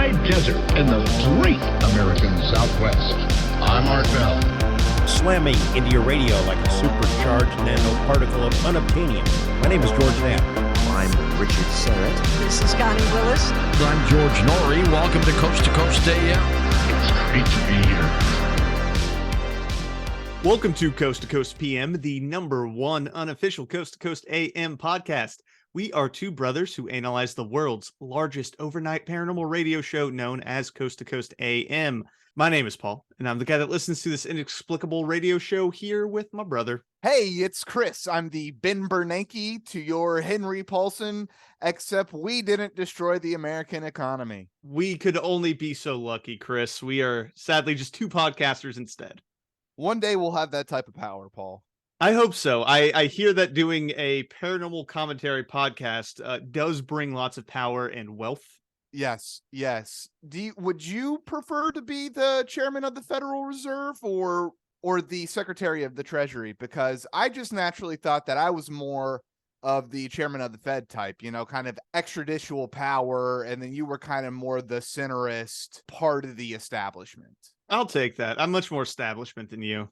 high desert in the great American Southwest. I'm Art Bell. Slamming into your radio like a supercharged nanoparticle of unobtainium. My name is George Knapp. I'm Richard Serrett. This is Connie Willis. I'm George Noory. Welcome to Coast AM. It's great to be here. Welcome to Coast PM, the number one unofficial Coast to Coast AM podcast. We are two brothers who analyze the world's largest overnight paranormal radio show known as Coast to Coast AM. My name is Paul, and I'm the guy that listens to this inexplicable radio show here with my brother. Hey, it's Chris. I'm the Ben Bernanke to your Henry Paulson, except we didn't destroy the American economy. We could only be so lucky, Chris. We are sadly just two podcasters instead. One day we'll have that type of power, Paul. I hope so. I hear that doing a paranormal commentary podcast does bring lots of power and wealth. Yes. Would you prefer to be the chairman of the Federal Reserve or the Secretary of the Treasury? Because I just naturally thought that I was more of the chairman of the Fed type, kind of extrajudicial power, and then you were kind of more the centrist part of the establishment. I'll take that. I'm much more establishment than you.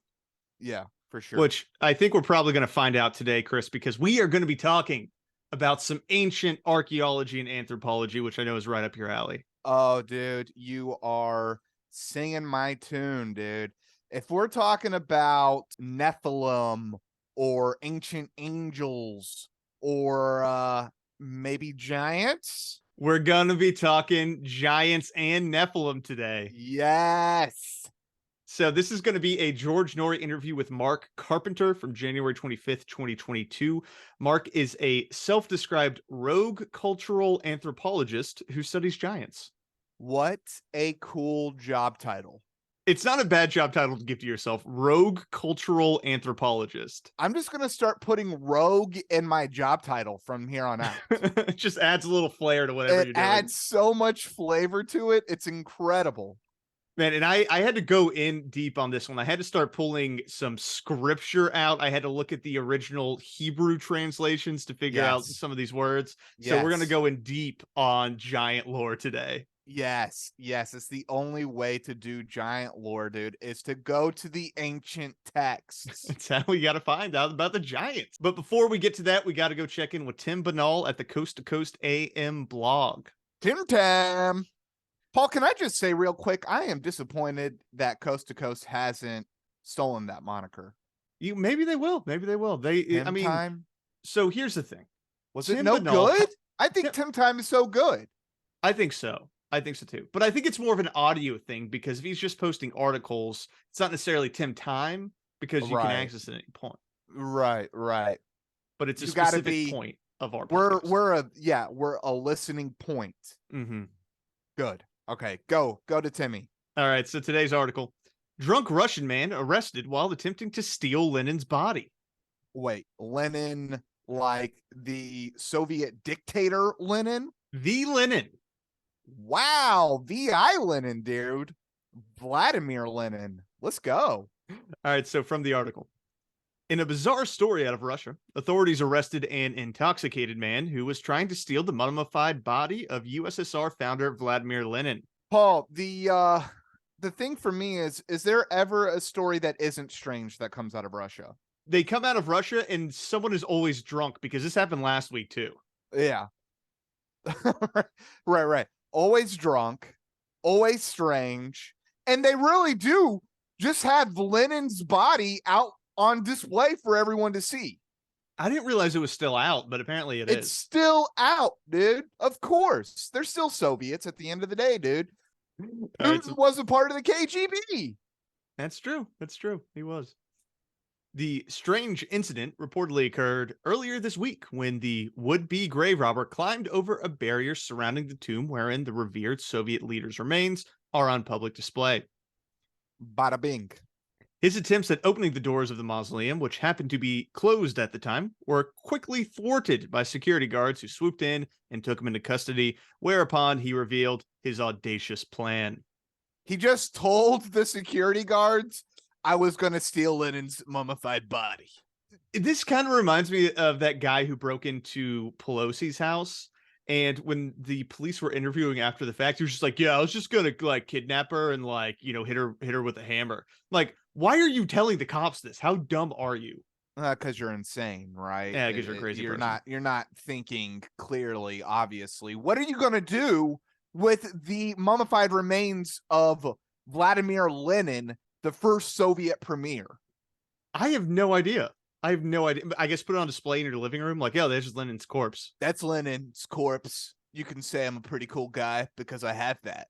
Yeah, for sure. Which I think we're probably going to find out today, Chris, because we are going to be talking about some ancient archaeology and anthropology, which I know is right up your alley. Oh, dude, you are singing my tune, dude. If we're talking about Nephilim or ancient angels or maybe giants, we're going to be talking giants and Nephilim today. Yes. So this is going to be a George Noory interview with Mark Carpenter from January 25th, 2022. Mark is a self-described rogue cultural anthropologist who studies giants. What a cool job title. It's not a bad job title to give to yourself. Rogue cultural anthropologist. I'm just going to start putting rogue in my job title from here on out. It just adds a little flair to whatever you're doing. It adds so much flavor to it. It's incredible. Man, and I had to go in deep on this one. I had to start pulling some scripture out. I had to look at the original Hebrew translations to figure out some of these words. So we're going to go in deep on giant lore today. Yes. It's the only way to do giant lore, dude, is to go to the ancient texts. That's how we got to find out about the giants. But before we get to that, we got to go check in with Tim Banal at the Coast to Coast AM blog. Tim. Paul, can I just say real quick, I am disappointed that Coast to Coast hasn't stolen that moniker. Maybe they will. So here's the thing. Was it no good? I think Tim Time is so good. I think so too. But I think it's more of an audio thing because if he's just posting articles, it's not necessarily Tim Time because you can access it at any point. Right. But it's a specific point of our podcast. We're a listening point. Mm-hmm. Good. Okay, go to Timmy. All right, so today's article. Drunk Russian man arrested while attempting to steal Lenin's body. Wait, Lenin like the Soviet dictator Lenin? The Lenin. Wow, V.I. Lenin, dude. Vladimir Lenin. Let's go. All right, so from the article. In a bizarre story out of Russia, authorities arrested an intoxicated man who was trying to steal the mummified body of USSR founder Vladimir Lenin. Paul, the thing for me is there ever a story that isn't strange that comes out of Russia? They come out of Russia and someone is always drunk because this happened last week too. Yeah. Right. Always drunk, always strange. And they really do just have Lenin's body out on display for everyone to see. I didn't realize it was still out, but apparently it is. It's still out, dude. Of course. They're still Soviets at the end of the day, dude. Putin was a part of the KGB. That's true. He was. The strange incident reportedly occurred earlier this week when the would-be grave robber climbed over a barrier surrounding the tomb wherein the revered Soviet leader's remains are on public display. Bada bing. His attempts at opening the doors of the mausoleum, which happened to be closed at the time, were quickly thwarted by security guards who swooped in and took him into custody, whereupon he revealed his audacious plan. He just told the security guards, I was going to steal Lenin's mummified body. This kind of reminds me of that guy who broke into Pelosi's house And when the police were interviewing after the fact, he was just like, yeah, I was just gonna like kidnap her and like, hit her with a hammer. Like, why are you telling the cops this? How dumb are you? Because you're insane, right? Yeah, because you're a crazy person. You're not thinking clearly, obviously. What are you gonna do with the mummified remains of Vladimir Lenin, the first Soviet premier? I have no idea. I guess put it on display in your living room. Like, there's just Lenin's corpse. That's Lenin's corpse. You can say I'm a pretty cool guy because I have that.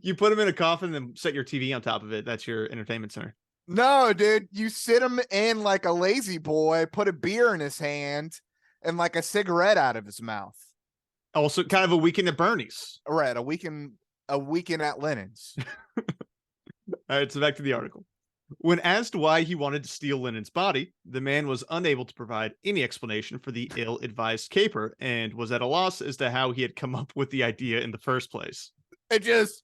You put him in a coffin and then set your TV on top of it. That's your entertainment center. No, dude. You sit him in like a lazy boy, put a beer in his hand, and like a cigarette out of his mouth. Also, kind of a weekend at Bernie's. Right, a weekend at Lenin's. All right, so back to the article. When asked why he wanted to steal Lenin's body, the man was unable to provide any explanation for the ill-advised caper and was at a loss as to how he had come up with the idea in the first place. It just,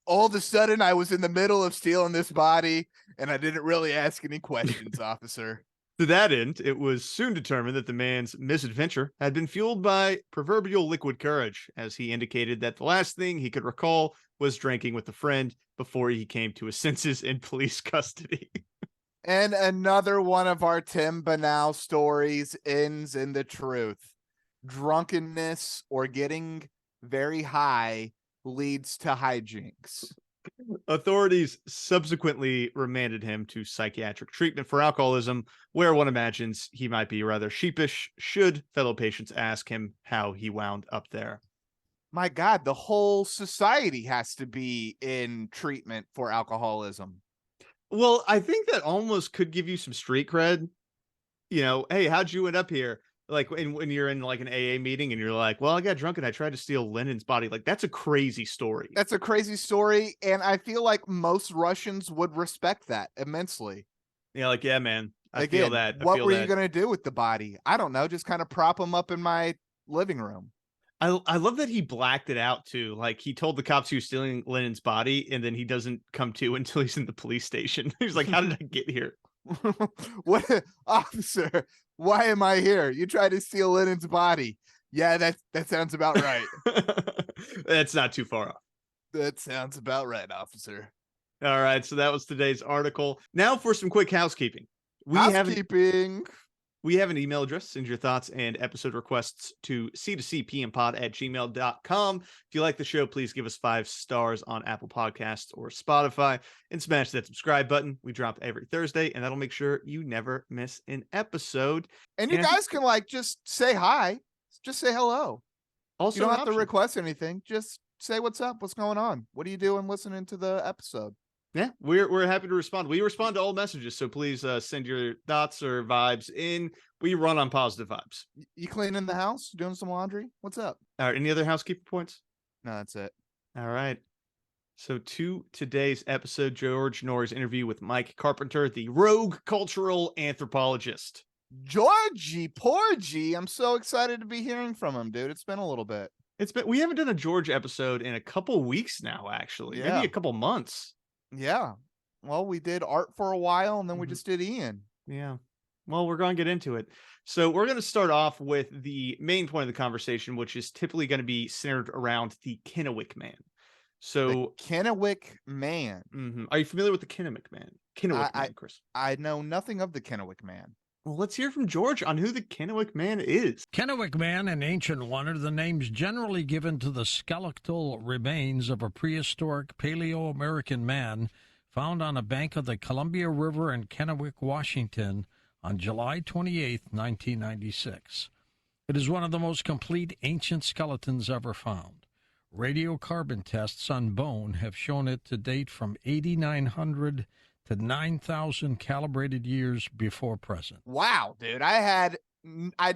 all of a sudden, I was in the middle of stealing this body, and I didn't really ask any questions, officer. To that end, it was soon determined that the man's misadventure had been fueled by proverbial liquid courage, as he indicated that the last thing he could recall was drinking with a friend before he came to his senses in police custody. And another one of our Tim Banal stories ends in the truth. Drunkenness or getting very high leads to hijinks. Authorities subsequently remanded him to psychiatric treatment for alcoholism, where one imagines he might be rather sheepish should fellow patients ask him how he wound up there. My God, the whole society has to be in treatment for alcoholism. Well, I think that almost could give you some street cred. Hey, how'd you end up here? Like when you're in like an AA meeting and you're like, well, I got drunk and I tried to steal Lenin's body. Like, that's a crazy story. That's a crazy story. And I feel like most Russians would respect that immensely. Yeah, like, yeah, man, I feel that. What were you going to do with the body? I don't know. Just kind of prop him up in my living room. I love that he blacked it out too. Like, he told the cops he was stealing Lenin's body, and then he doesn't come to until he's in the police station. He's like, how did I get here? What, officer? Why am I here? You tried to steal Lenin's body. Yeah, that sounds about right. That's not too far off. That sounds about right, officer. All right, so that was today's article. Now for some quick housekeeping. We have an email address. Send your thoughts and episode requests to c2cpmpod@gmail.com. If you like the show, please give us 5 stars on Apple Podcasts or Spotify and smash that subscribe button. We drop every Thursday, and that'll make sure you never miss an episode. And you guys can just say hi. Just say hello. Also, you don't have to request anything. Just say what's up. What's going on? What are you doing listening to the episode? Yeah, we're happy to respond. We respond to all messages, so please send your thoughts or vibes in. We run on positive vibes. You cleaning the house? Doing some laundry? What's up? All right, any other housekeeping points? No, that's it. All right. So to today's episode, George Noory's interview with Mike Carpenter, the rogue cultural anthropologist. Georgie, Porgy. I'm so excited to be hearing from him, dude. It's been a little bit. We haven't done a George episode in a couple weeks now, actually. Yeah. Maybe a couple months. Yeah. Well, we did Art for a while, and then we just did Ian. Yeah. Well, we're going to get into it. So we're going to start off with the main point of the conversation, which is typically going to be centered around the Kennewick Man. So the Kennewick Man. Mm-hmm. Are you familiar with the Kennewick Man? Kennewick Man, Chris. I know nothing of the Kennewick Man. Well, let's hear from George on who the Kennewick Man is. Kennewick Man, an ancient one, are the names generally given to the skeletal remains of a prehistoric Paleo-American man found on a bank of the Columbia River in Kennewick, Washington on July 28, 1996. It is one of the most complete ancient skeletons ever found. Radiocarbon tests on bone have shown it to date from 8,900 to 9,000 calibrated years before present. Wow, dude. I'd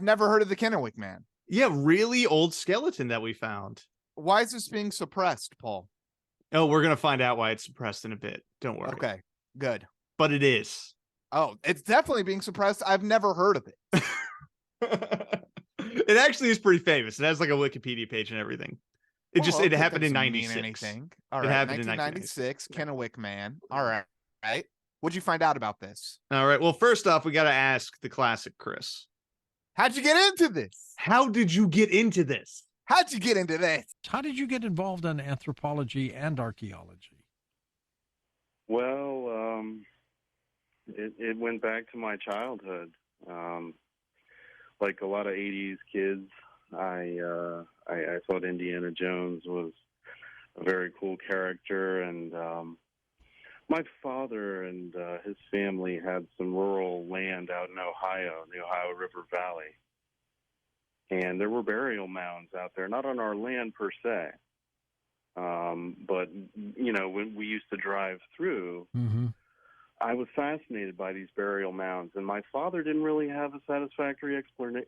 never heard of the Kennewick Man. Yeah, really old skeleton that we found. Why is this being suppressed, Paul? Oh, we're going to find out why it's suppressed in a bit. Don't worry. Okay, good. But it is. Oh, it's definitely being suppressed. I've never heard of it. It actually is pretty famous. It has like a Wikipedia page and everything. It happened in 96. All right, it happened 1996, Kennewick Man. All right. Right. What'd you find out about this? All right. Well, first off, we got to ask the classic Chris. How'd you get into this? How did you get into this? How'd you get into this? How did you get involved in anthropology and archaeology? Well, it went back to my childhood. Like a lot of '80s kids, I thought Indiana Jones was a very cool character, and my father and his family had some rural land out in Ohio, the Ohio River Valley, and there were burial mounds out there, not on our land per se, but when we used to drive through. Mm-hmm. I was fascinated by these burial mounds, and my father didn't really have a satisfactory explanation,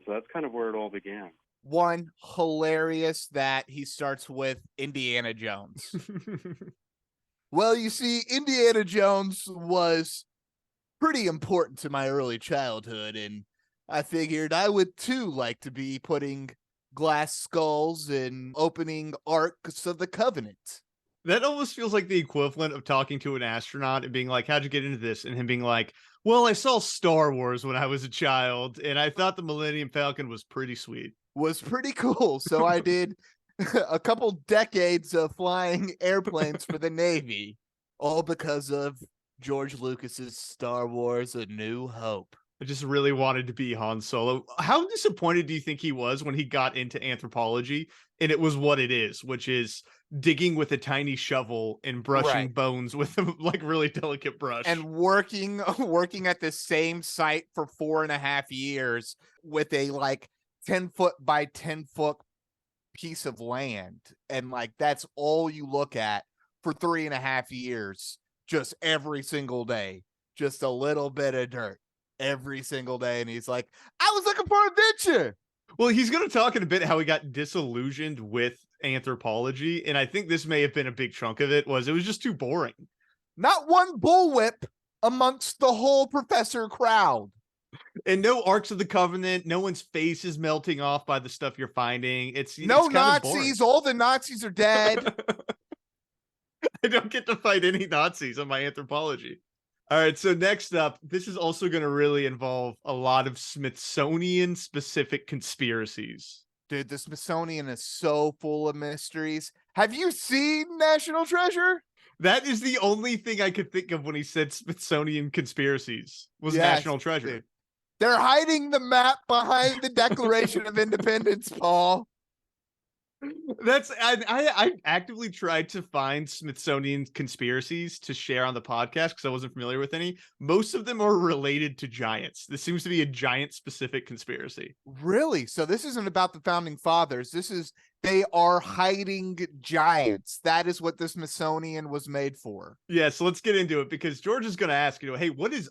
so that's kind of where it all began. One, hilarious that he starts with Indiana Jones. Well, you see, Indiana Jones was pretty important to my early childhood, and I figured I would too like to be putting glass skulls and opening Arks of the Covenant. That almost feels like the equivalent of talking to an astronaut and being like, how'd you get into this? And him being like, well, I saw Star Wars when I was a child, and I thought the Millennium Falcon was pretty sweet. Was pretty cool. So I did a couple decades of flying airplanes for the Navy, all because of George Lucas's Star Wars: A New Hope. I just really wanted to be Han Solo. How disappointed do you think he was when he got into anthropology and it was what it is, which is digging with a tiny shovel and brushing bones with a really delicate brush and working at the same site for 4.5 years with a 10-foot by 10-foot piece of land, and that's all you look at for 3.5 years, just every single day, just a little bit of dirt every single day. And he's like, I was looking for adventure. Well, he's going to talk in a bit how he got disillusioned with anthropology, and I think this may have been a big chunk of it. Was just too boring. Not one bullwhip amongst the whole professor crowd. And no Arks of the Covenant, no one's face is melting off by the stuff you're finding. It's Nazis, all the Nazis are dead. I don't get to fight any Nazis on my anthropology. All right, so next up, this is also going to really involve a lot of Smithsonian-specific conspiracies. Dude, the Smithsonian is so full of mysteries. Have you seen National Treasure? That is the only thing I could think of when he said Smithsonian conspiracies was National Treasure. Dude. They're hiding the map behind the Declaration of Independence, Paul. I actively tried to find Smithsonian conspiracies to share on the podcast because I wasn't familiar with any. Most of them are related to giants. This seems to be a giant specific conspiracy. Really? So this isn't about the founding fathers. They are hiding giants. That is what the Smithsonian was made for. Yeah, so let's get into it because George is going to ask, hey, what is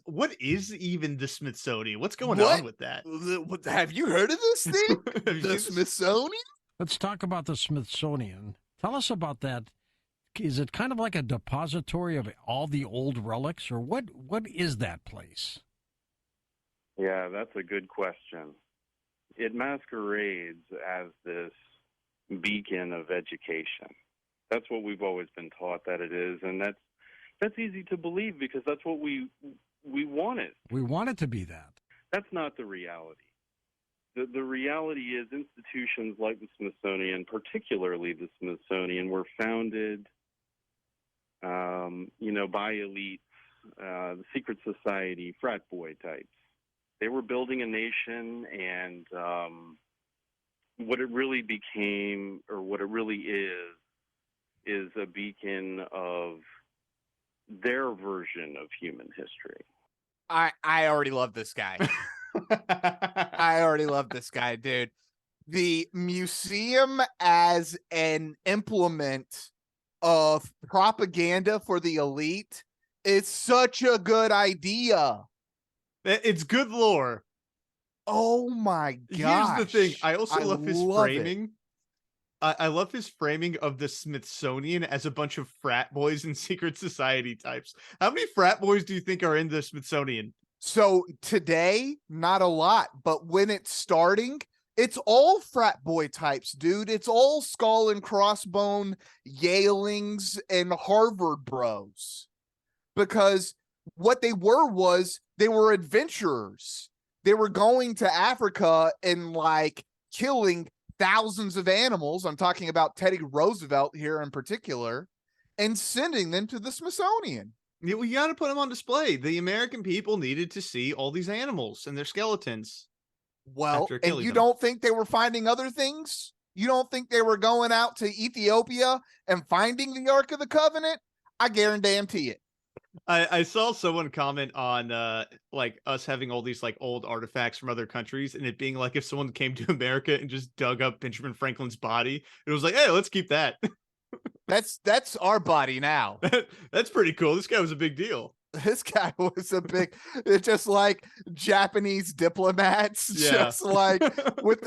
even the Smithsonian? What's going on with that? Have you heard of this thing? The Smithsonian? Let's talk about the Smithsonian. Tell us about that. Is it kind of like a depository of all the old relics, or what is that place? Yeah, that's a good question. It masquerades as this beacon of education. That's what we've always been taught that it is, and that's easy to believe because that's what we want it. We want it to be that. That's not the reality. The reality is institutions like the Smithsonian, particularly the Smithsonian, were founded, by elites, the secret society, frat boy types. They were building a nation, and what it really became, or what it really is a beacon of their version of human history. I already love this guy. I already love this guy, dude. The museum as an implement of propaganda for the elite is such a good idea. It's good lore. Oh my gosh. Here's the thing. I also love his framing. I love his framing of the Smithsonian as a bunch of frat boys and secret society types. How many frat boys do you think are in the Smithsonian? So today, not a lot, but when it's starting, it's all frat boy types, dude. It's all skull and crossbone Yalings and Harvard bros. Because what they were adventurers. They were going to Africa and killing thousands of animals. I'm talking about Teddy Roosevelt here in particular, and sending them to the Smithsonian. Yeah, we got to put them on display. The American people needed to see all these animals and their skeletons. Well, after and killing you them. don't think they were finding other things? You don't think they were going out to Ethiopia and finding the Ark of the Covenant? I guarantee it. I saw someone comment on like us having all these like old artifacts from other countries, and it being like if someone came to America and just dug up Benjamin Franklin's body, it was like, hey, let's keep that. That's our body now. That's pretty cool. This guy was a big deal. This guy was a big, it's just like Japanese diplomats, Yeah. just like with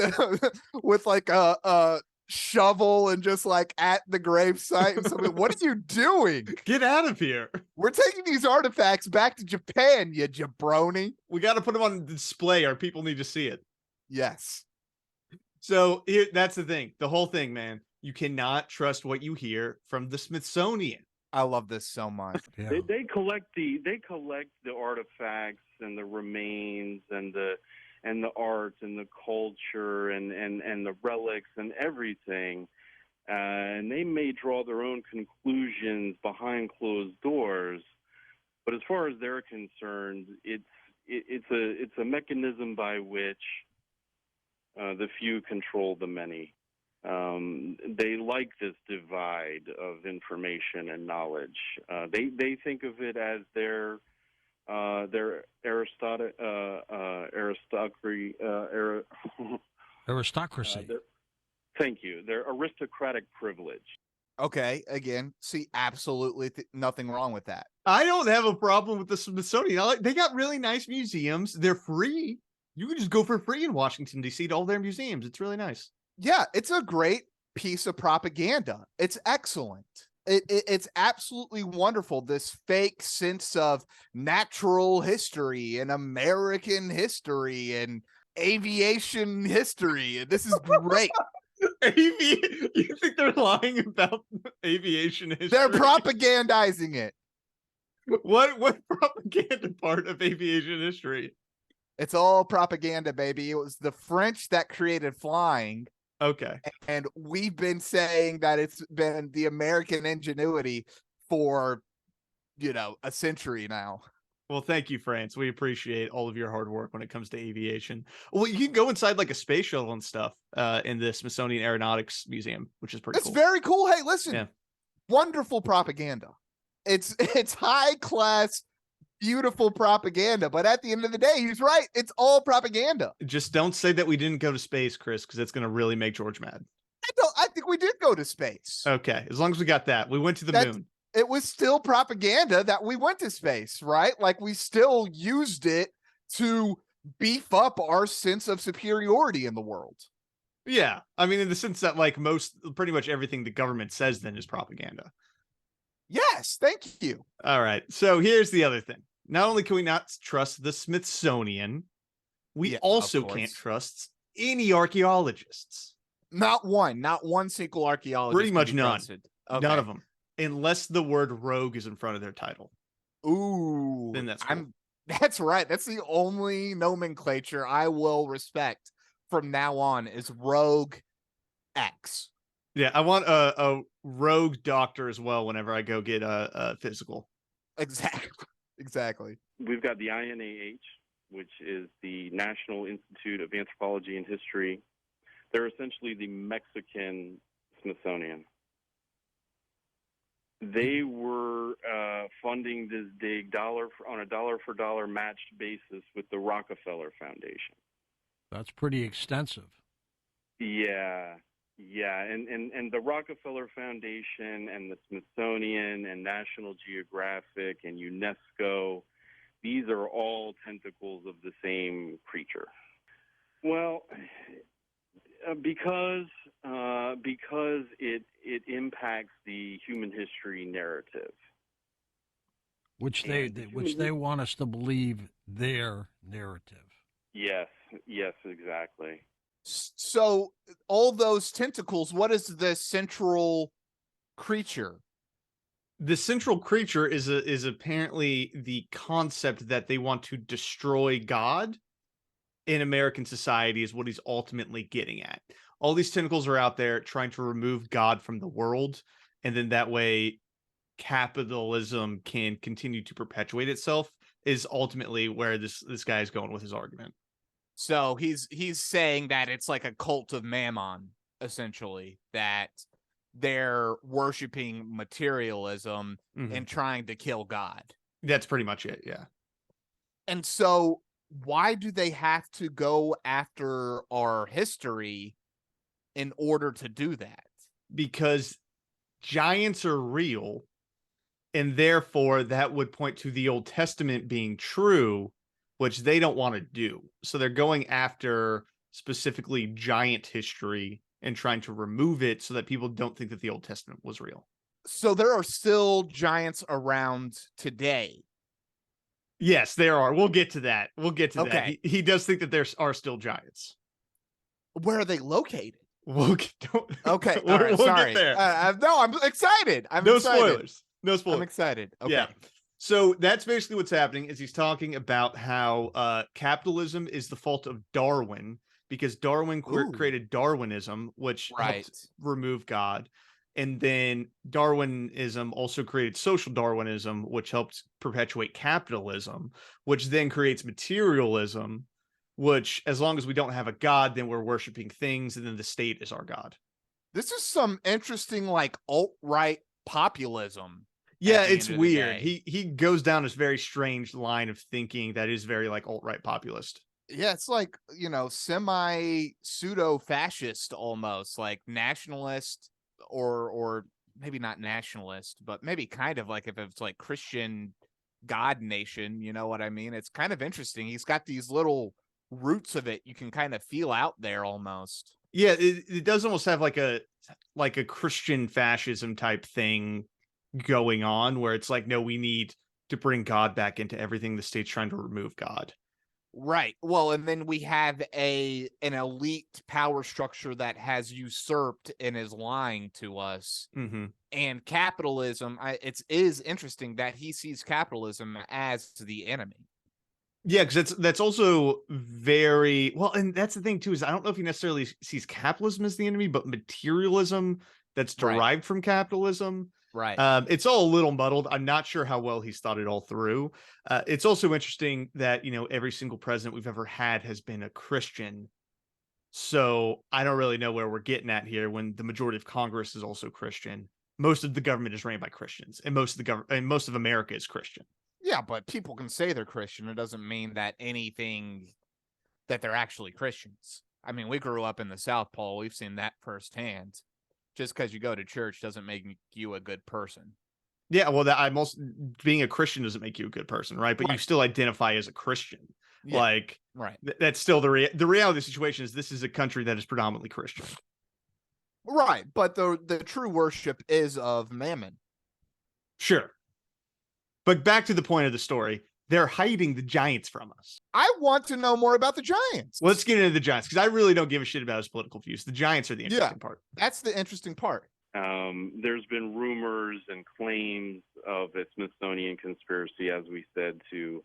with like a shovel and just like at the gravesite and something. What are you doing? Get out of here. We're taking these artifacts back to Japan, you jabroni. We got to put them on display. Our people need to see it. Yes. So here, that's the thing. The whole thing, man. You cannot trust what you hear from the Smithsonian. I love this so much. Yeah. They collect the artifacts and the remains and the art and the culture and the relics and everything, and they may draw their own conclusions behind closed doors. But as far as they're concerned, it's a mechanism by which the few control the many. They like this divide of information and knowledge. They think of it as their aristocracy. Aristocracy. Thank you. Their aristocratic privilege. Okay, again, see absolutely nothing wrong with that. I don't have a problem with the Smithsonian. They got really nice museums. They're free. You can just go for free in Washington, D.C. to all their museums. It's really nice. Yeah, it's a great piece of propaganda. It's excellent. It's absolutely wonderful. This fake sense of natural history and American history and aviation history. This is great. You think they're lying about aviation history? They're propagandizing it. What propaganda part of aviation history? It's all propaganda, baby. It was the French that created flying. Okay. And we've been saying that it's been the American ingenuity for, a century now. Well, thank you, France. We appreciate all of your hard work when it comes to aviation. Well, you can go inside like a space shuttle and stuff in the Smithsonian Aeronautics Museum, which is pretty It's cool. very cool. Hey, listen, Yeah. Wonderful propaganda. It's high class, beautiful propaganda. But at the end of the day, he's right. It's all propaganda. Just don't say that we didn't go to space, Chris, because it's going to really make George mad. I think we did go to space. Okay, as long as we got that. We went to the moon. It was still propaganda that we went to space, right? Like we still used it to beef up our sense of superiority in the world. Yeah, I mean, in the sense that like pretty much everything the government says then is propaganda. Yes, thank you. All right, so here's the other thing. Not only can we not trust the Smithsonian, we also can't trust any archaeologists. Not one single archaeologist. Pretty much none. Okay. None of them. Unless the word rogue is in front of their title. Ooh. Then that's cool. That's right. That's the only nomenclature I will respect from now on is Rogue X. Yeah, I want a rogue doctor as well whenever I go get a physical. Exactly. We've got the INAH, which is the National Institute of Anthropology and History. They're essentially the Mexican Smithsonian. They were funding this dig on a dollar for dollar matched basis with the Rockefeller Foundation. That's pretty extensive. Yeah. And the Rockefeller Foundation and the Smithsonian and National Geographic and UNESCO, these are all tentacles of the same creature. Well, because it impacts the human history narrative, Which they want us to believe their narrative. Yes, exactly. So all those tentacles, what is the central creature? The central creature is apparently the concept that they want to destroy God. in American society is what he's ultimately getting at. All these tentacles are out there trying to remove God from the world, and then that way capitalism can continue to perpetuate itself, is ultimately where this guy is going with his argument. So he's saying that it's like a cult of Mammon, essentially, that they're worshiping materialism and trying to kill God. That's pretty much it, yeah. And so why do they have to go after our history in order to do that? Because giants are real, and therefore that would point to the Old Testament being true, which they don't want to do. So they're going after specifically giant history and trying to remove it so that people don't think that the Old Testament was real. So there are still giants around today. Yes, there are. We'll get to that. That. Okay. He does think that there are still giants. Where are they located? We'll Okay. We'll, All right, we'll sorry. get there. No, I'm excited. No spoilers. I'm excited. Okay. Yeah. So that's basically what's happening is he's talking about how capitalism is the fault of Darwin, because Darwin created Darwinism, which helped remove God. And then Darwinism also created social Darwinism, which helped perpetuate capitalism, which then creates materialism, which, as long as we don't have a God, then we're worshiping things, and then the state is our God. This is some interesting, like, alt-right populism. Yeah, it's weird. He goes down this very strange line of thinking that is very, like, alt-right populist. Yeah, it's like, semi pseudo-fascist almost, like nationalist, or maybe not nationalist, but maybe kind of like if it's like Christian God nation, you know what I mean? It's kind of interesting. He's got these little roots of it you can kind of feel out there almost. Yeah, it does almost have like a Christian fascism type thing going on, where it's like, no, we need to bring God back into everything. The state's trying to remove God. Right. Well, and then we have an elite power structure that has usurped and is lying to us. And capitalism, it is interesting that he sees capitalism as the enemy. Yeah, because that's also very well, and that's the thing too, is I don't know if he necessarily sees capitalism as the enemy, but materialism that's derived from capitalism. Right. It's all a little muddled. I'm not sure how well he's thought it all through. It's also interesting that, every single president we've ever had has been a Christian. So I don't really know where we're getting at here when the majority of Congress is also Christian. Most of the government is ran by Christians, and most of America is Christian. Yeah, but people can say they're Christian. It doesn't mean that that they're actually Christians. I mean, we grew up in the South Pole. We've seen that firsthand. Just because you go to church doesn't make you a good person. Yeah, well, being a Christian doesn't make you a good person, right? But you still identify as a Christian. Yeah. Like, that's still the reality of the situation is this is a country that is predominantly Christian. Right, but the true worship is of Mammon. Sure. But back to the point of the story, they're hiding the giants from us. I want to know more about the giants. Let's get into the giants, because I really don't give a shit about his political views. The giants are the interesting part. That's the interesting part. There's been rumors and claims of a Smithsonian conspiracy, as we said, to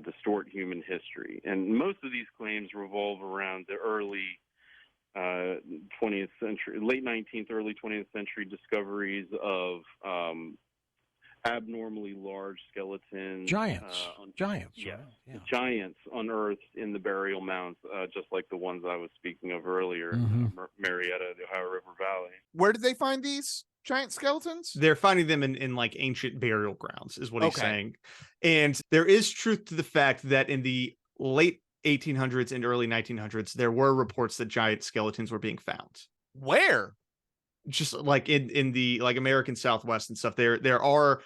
distort human history. And most of these claims revolve around the early 20th century, late 19th, early 20th century discoveries of abnormally large skeletons. Giants. Yes. Yeah. Giants unearthed in the burial mounds, just like the ones I was speaking of earlier, Marietta, the Ohio River Valley. Where did they find these giant skeletons? They're finding them in like ancient burial grounds, is what he's saying. And there is truth to the fact that in the late 1800s and early 1900s, there were reports that giant skeletons were being found. Where? Just like in the like American Southwest and stuff. There are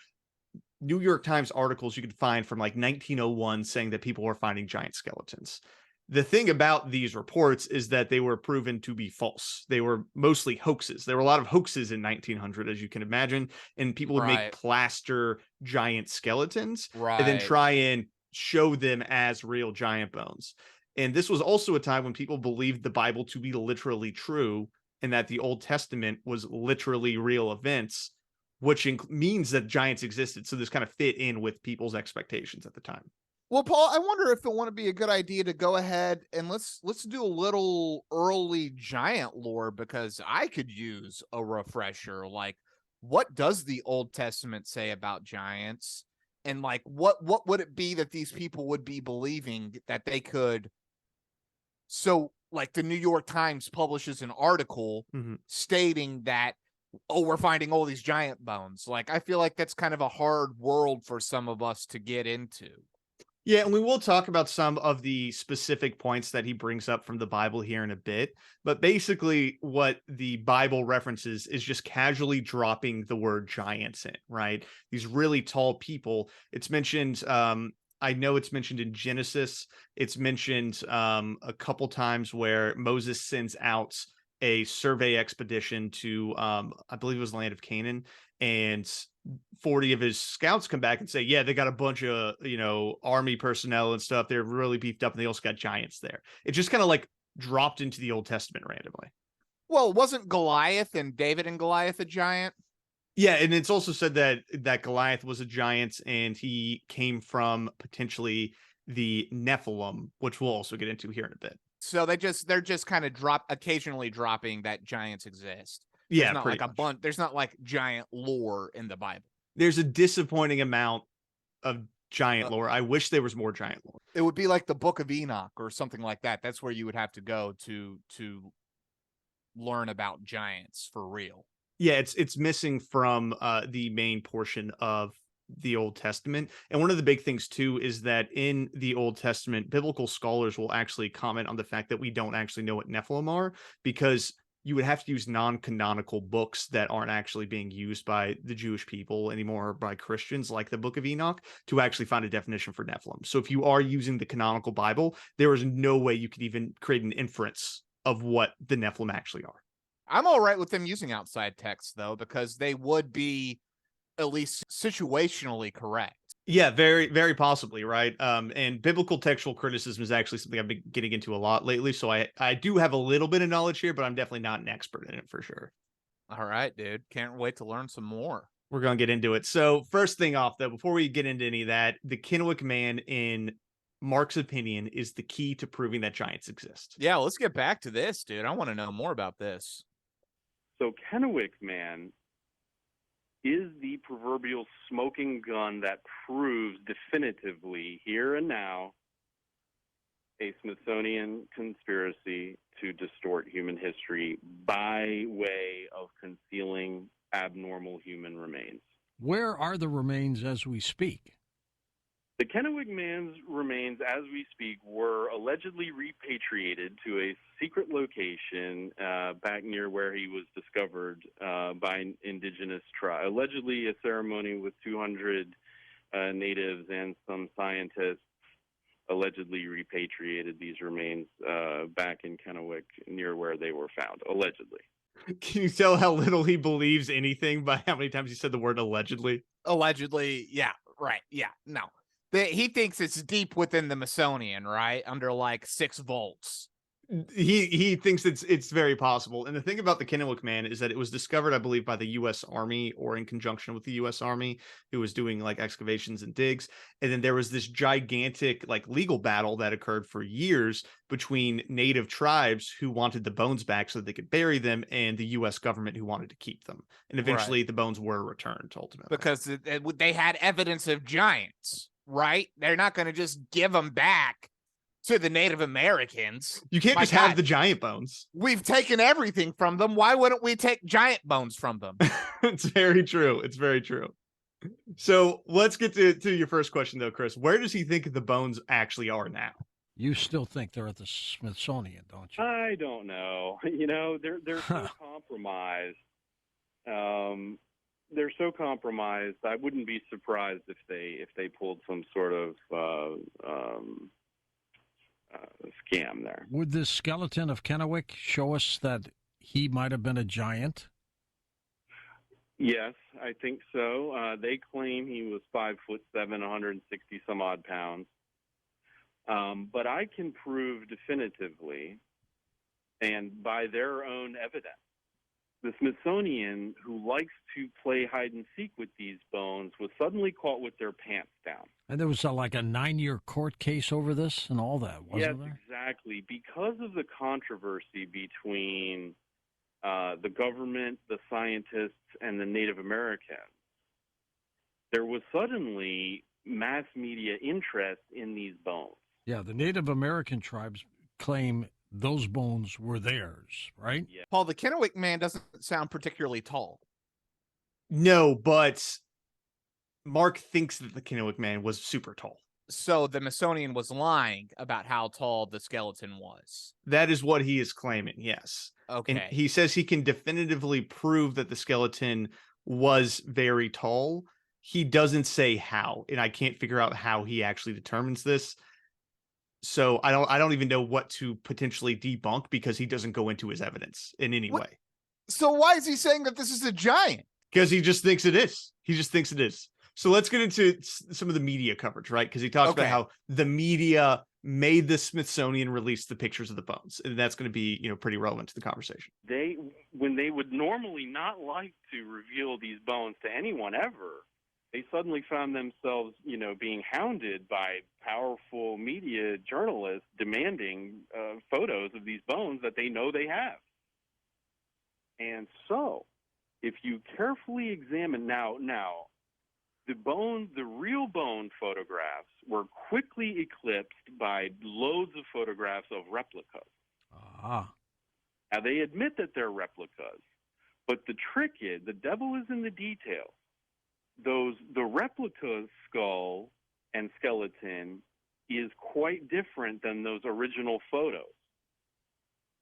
New York Times articles you could find from like 1901 saying that people were finding giant skeletons. The thing about these reports is that they were proven to be false. They were mostly hoaxes. There were a lot of hoaxes in 1900, as you can imagine, and people would make plaster giant skeletons and then try and show them as real giant bones. And this was also a time when people believed the Bible to be literally true, and that the Old Testament was literally real events, which means that giants existed. So this kind of fit in with people's expectations at the time. Well, Paul, I wonder if it want to be a good idea to go ahead and let's do a little early giant lore, because I could use a refresher. Like, what does the Old Testament say about giants? And like, what would it be that these people would be believing that they could? So, like, the New York Times publishes an article stating that, oh, we're finding all these giant bones. Like, I feel like that's kind of a hard world for some of us to get into. Yeah, and we will talk about some of the specific points that he brings up from the Bible here in a bit. But basically, what the Bible references is just casually dropping the word giants in, right? These really tall people. It's mentioned, I know it's mentioned in Genesis. It's mentioned a couple times where Moses sends out a survey expedition to, I believe it was the land of Canaan. And 40 of his scouts come back and say, yeah, they got a bunch of, army personnel and stuff. They're really beefed up and they also got giants there. It just kind of like dropped into the Old Testament randomly. Well, wasn't Goliath and David and Goliath a giant? Yeah, and it's also said that Goliath was a giant and he came from potentially the Nephilim, which we'll also get into here in a bit. So they're just kind of occasionally dropping that giants exist. Yeah, there's not like much. a bunch. There's not like giant lore in the Bible. There's a disappointing amount of giant lore. I wish there was more giant lore. It would be like the Book of Enoch or something like that. That's where you would have to go to learn about giants for real. Yeah, it's missing from the main portion of the Old Testament. And one of the big things too is that in the Old Testament, biblical scholars will actually comment on the fact that we don't actually know what Nephilim are, because you would have to use non-canonical books that aren't actually being used by the Jewish people anymore, or by Christians, like the Book of Enoch, to actually find a definition for Nephilim. So if you are using the canonical Bible, there is no way you could even create an inference of what the Nephilim actually are. I'm all right with them using outside texts, though, because they would be at least situationally correct. Yeah, very, very possibly, right? And biblical textual criticism is actually something I've been getting into a lot lately. So I do have a little bit of knowledge here, but I'm definitely not an expert in it for sure. All right, dude. Can't wait to learn some more. We're going to get into it. So first thing off, though, before we get into any of that, the Kennewick Man, in Mark's opinion, is the key to proving that giants exist. Yeah, let's get back to this, dude. I want to know more about this. So Kennewick Man is the proverbial smoking gun that proves definitively here and now a Smithsonian conspiracy to distort human history by way of concealing abnormal human remains. Where are the remains as we speak? The Kennewick Man's remains, as we speak, were allegedly repatriated to a secret location back near where he was discovered by an indigenous tribe. Allegedly, a ceremony with 200 natives and some scientists allegedly repatriated these remains back in Kennewick near where they were found, allegedly. Can you tell how little he believes anything by how many times he said the word allegedly? Allegedly, yeah, right, yeah, no. He thinks it's deep within the Smithsonian, right? Under like 6 volts. He thinks it's very possible. And the thing about the Kennewick Man is that it was discovered, I believe, by the U.S. Army, or in conjunction with the U.S. Army, who was doing like excavations and digs. And then there was this gigantic like legal battle that occurred for years between native tribes who wanted the bones back so that they could bury them, and the U.S. government who wanted to keep them. And eventually the bones were returned ultimately. Because they had evidence of giants, right? They're not going to just give them back to the Native Americans. You can't just have the giant bones. We've taken everything from them. Why wouldn't we take giant bones from them? It's very true. It's very true. So let's get to your first question, though, Chris. Where does he think the bones actually are now? You still think they're at the Smithsonian, don't you? I don't know. You know, they're so compromised. They're so compromised. I wouldn't be surprised if they pulled some sort of scam there. Would this skeleton of Kennewick show us that he might have been a giant? Yes, I think so. They claim he was 5'7", 160 some odd pounds. But I can prove definitively, and by their own evidence, the Smithsonian, who likes to play hide and seek with these bones, was suddenly caught with their pants down. And there was like a 9-year court case over this and all that, wasn't Yes, there? exactly. Because of the controversy between the government, the scientists, and the Native Americans, there was suddenly mass media interest in these bones. Yeah, the Native American tribes claim those bones were theirs, right? Yeah. Paul, the Kennewick man doesn't sound particularly tall. No, but Mark thinks that the Kennewick man was super tall. So the Smithsonian was lying about how tall the skeleton was. That is what he is claiming, yes. Okay. And he says he can definitively prove that the skeleton was very tall. He doesn't say how, and I can't figure out how he actually determines this. So I don't even know what to potentially debunk because he doesn't go into his evidence in any way. So why is he saying that this is a giant? Because he just thinks it is. He just thinks it is. So let's get into some of the media coverage, right? Because he talks about how the media made the Smithsonian release the pictures of the bones, and that's going to be, pretty relevant to the conversation. When they would normally not like to reveal these bones to anyone ever, they suddenly found themselves, being hounded by powerful media journalists demanding photos of these bones that they know they have. And so, if you carefully examine now, the real bone photographs were quickly eclipsed by loads of photographs of replicas. Ah. Now, they admit that they're replicas, but the trick is, the devil is in the details. The replica skull and skeleton is quite different than those original photos.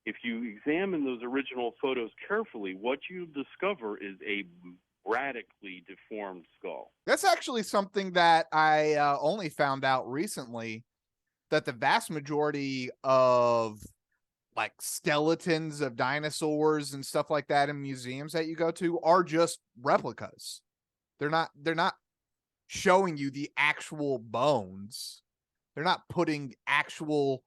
If you examine those original photos carefully, what you discover is a radically deformed skull. That's actually something that I only found out recently, that the vast majority of like skeletons of dinosaurs and stuff like that in museums that you go to are just replicas. They're not showing you the actual bones. They're not putting actual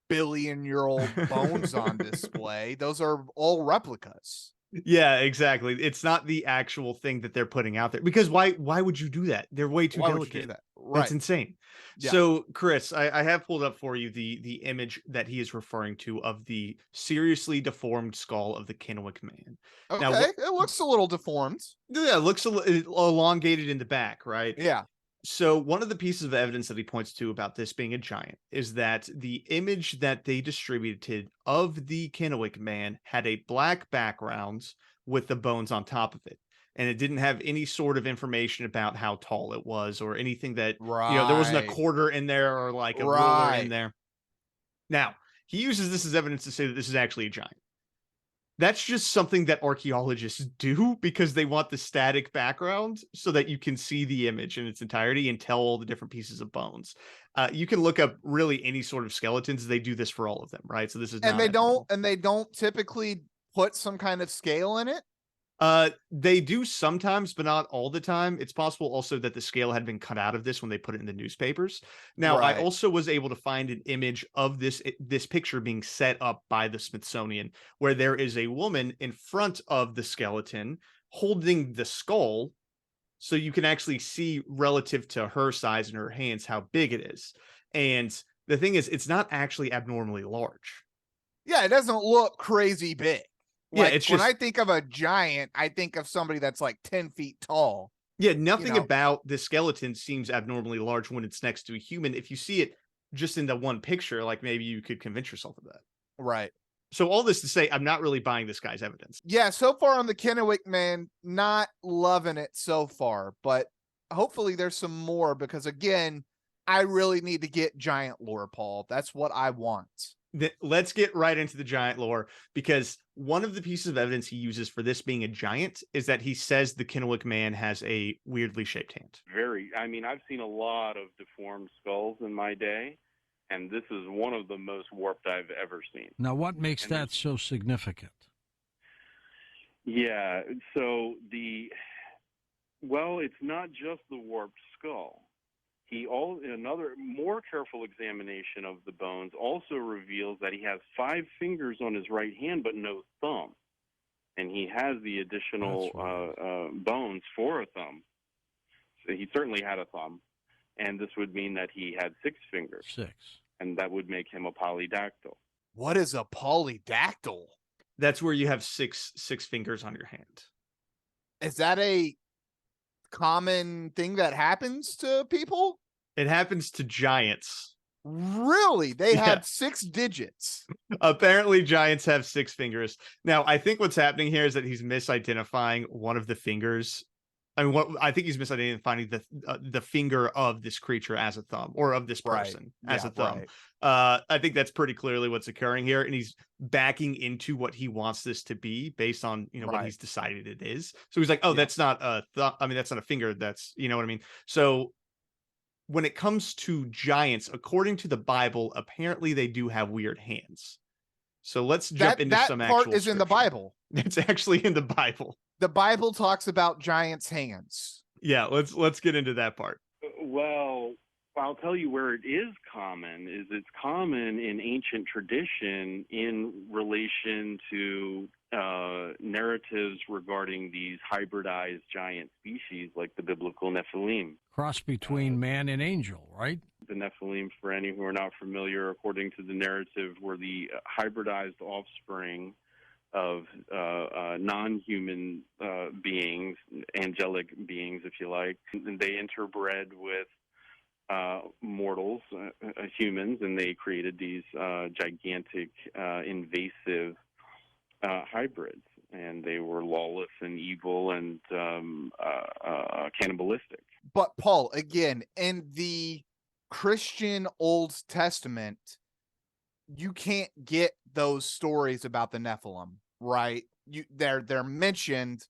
billion-year-old bones on display. Those are all replicas. Yeah, exactly. It's not the actual thing that they're putting out there, because why would you do that? They're way too Why delicate. would you do that? Right. That's insane. Yeah. So, Chris, I have pulled up for you the image that he is referring to of the seriously deformed skull of the Kennewick man. Okay, Now, it looks a little deformed. Yeah, it looks elongated in the back, right? Yeah. So one of the pieces of evidence that he points to about this being a giant is that the image that they distributed of the Kennewick man had a black background with the bones on top of it. And it didn't have any sort of information about how tall it was or anything that, there wasn't a quarter in there or like a ruler in there. Now, he uses this as evidence to say that this is actually a giant. That's just something that archaeologists do because they want the static background so that you can see the image in its entirety and tell all the different pieces of bones. You can look up really any sort of skeletons. They do this for all of them, right? So this is And they don't typically put some kind of scale in it. They do sometimes, but not all the time. It's possible also that the scale had been cut out of this when they put it in the newspapers. Now, I also was able to find an image of this picture being set up by the Smithsonian, where there is a woman in front of the skeleton holding the skull, so you can actually see relative to her size and her hands how big it is. And the thing is, it's not actually abnormally large. Yeah, it doesn't look crazy big. Yeah, like, it's just, when I think of a giant, I think of somebody that's like 10 feet tall. Yeah, nothing about the skeleton seems abnormally large when it's next to a human. If you see it just in the one picture, like maybe you could convince yourself of that. Right. So all this to say, I'm not really buying this guy's evidence. Yeah, so far on the Kennewick man, not loving it so far, but hopefully there's some more because, again, I really need to get giant lore, Paul. That's what I want. Let's get right into the giant lore, because one of the pieces of evidence he uses for this being a giant is that he says the Kennewick man has a weirdly shaped hand. I've seen a lot of deformed skulls in my day, and this is one of the most warped I've ever seen. Now, what makes that so significant? Yeah, so it's not just the warped skull. Another more careful examination of the bones also reveals that he has 5 fingers on his right hand, but no thumb. and he has the additional bones for a thumb. So he certainly had a thumb, and this would mean that he had 6 fingers. 6. And that would make him a polydactyl. What is a polydactyl? That's where you have six fingers on your hand. Is that a common thing that happens to people? It happens to giants. Really? They have 6 digits. Apparently giants have 6 fingers. Now, I think what's happening here is that he's misidentifying one of the fingers. I think he's misidentifying the finger of this creature as a thumb, or of this person as a thumb. Right. I think that's pretty clearly what's occurring here, and he's backing into what he wants this to be based on what he's decided it is. So he's like, oh, that's not a thumb. I mean, that's not a finger. That's what I mean. So when it comes to giants, according to the Bible, apparently they do have weird hands. So let's jump into some actual. That part is in the Bible. It's actually in the Bible. The Bible talks about giants' hands. Yeah, let's get into that part. Well, I'll tell you where it is common. It's common in ancient tradition in relation to narratives regarding these hybridized giant species like the biblical Nephilim. Cross between man and angel, right? The Nephilim, for any who are not familiar, according to the narrative, were the hybridized offspring of non-human beings, angelic beings, if you like. And they interbred with mortals, humans, and they created these gigantic, invasive hybrids. And they were lawless and evil and cannibalistic. But Paul, again, in the Christian Old Testament, you can't get those stories about the Nephilim, right? They're mentioned,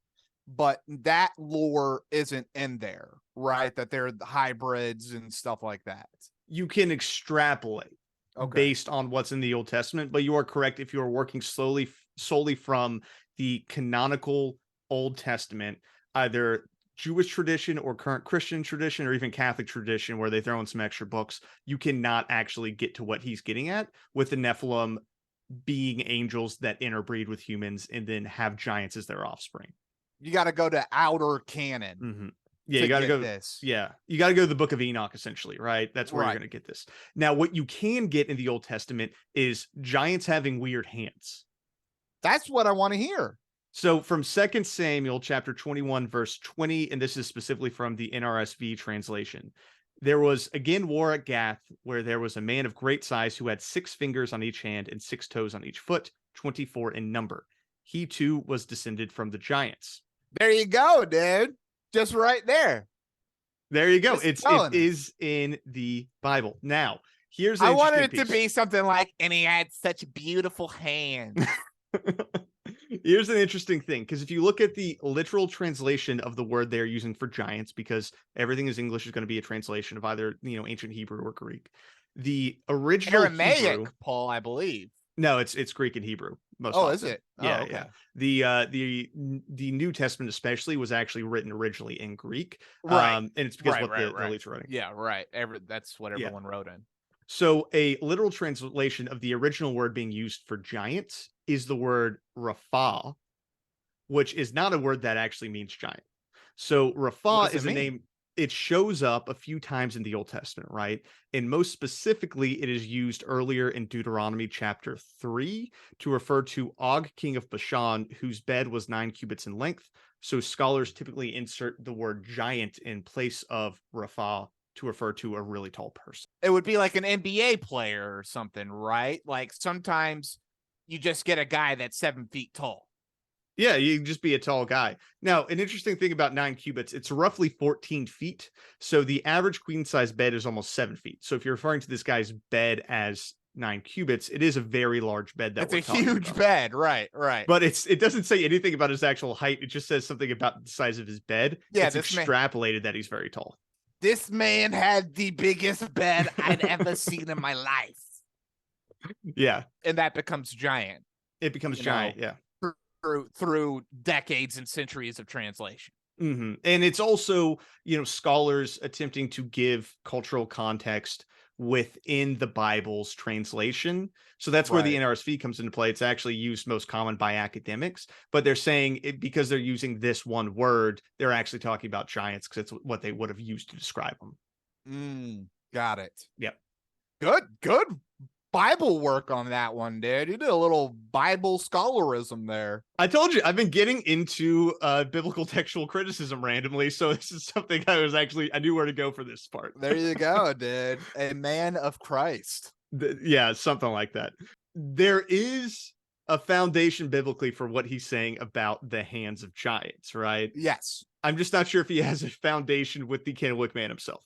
but that lore isn't in there, right? That they're the hybrids and stuff like that. You can extrapolate based on what's in the Old Testament, but you are correct if you are working solely from the canonical Old Testament, either Jewish tradition or current Christian tradition or even Catholic tradition, where they throw in some extra books. You cannot actually get to what he's getting at with the Nephilim being angels that interbreed with humans and then have giants as their offspring. You got to go to outer canon. Mm-hmm. Yeah, you got to go. This. Yeah, you got to go to the Book of Enoch, essentially, right? That's where you're going to get this. Now, what you can get in the Old Testament is giants having weird hands. That's what I want to hear. So from 2 Samuel chapter 21, verse 20, and this is specifically from the NRSV translation. There was again war at Gath, where there was a man of great size who had 6 fingers on each hand and 6 toes on each foot, 24 in number. He too was descended from the giants. There you go, dude. Just right there. There you go. It is in the Bible. Now, here's I wanted it to be something like, and he had such beautiful hands. Here's an interesting thing, because if you look at the literal translation of the word they're using for giants, because everything is English is going to be a translation of either ancient Hebrew or Greek. The original Aramaic, Hebrew, Paul, I believe. No, it's Greek and Hebrew. Most often. Is it? Yeah, okay. Yeah. The New Testament especially was actually written originally in Greek, right? And it's because the elites were writing. Yeah, right. That's what everyone wrote in. So a literal translation of the original word being used for giants is the word Rapha, which is not a word that actually means giant. So Rapha is a name. It shows up a few times in the Old Testament, right? And most specifically, it is used earlier in Deuteronomy chapter 3 to refer to Og, king of Bashan, whose bed was 9 cubits in length. So scholars typically insert the word giant in place of Rapha to refer to a really tall person. It would be like an NBA player or something, right? Like sometimes you just get a guy that's 7 feet tall. Yeah, you can just be a tall guy. Now, an interesting thing about 9 cubits, it's roughly 14 feet. So the average queen size bed is almost 7 feet. So if you're referring to this guy's bed as 9 cubits, it is a very large bed. It's a huge bed, right? But it doesn't say anything about his actual height. It just says something about the size of his bed. Yeah, it's extrapolated that he's very tall. This man had the biggest bed I'd ever seen in my life. Yeah. And that becomes giant. It becomes giant, yeah. Through decades and centuries of translation. Mm-hmm. And it's also, scholars attempting to give cultural context within the Bible's translation. So that's where the NRSV comes into play. It's actually used most common by academics, but they're saying because they're using this one word, they're actually talking about giants because it's what they would have used to describe them. Got it. Yep. Good Bible work on that one, dude. You did a little Bible scholarism there. I told you, I've been getting into biblical textual criticism randomly, so this is something I knew where to go for this part. There you go, dude. A man of Christ. Yeah, something like that. There is a foundation biblically for what he's saying about the hands of giants, right? Yes. I'm just not sure if he has a foundation with the Kennewick man himself.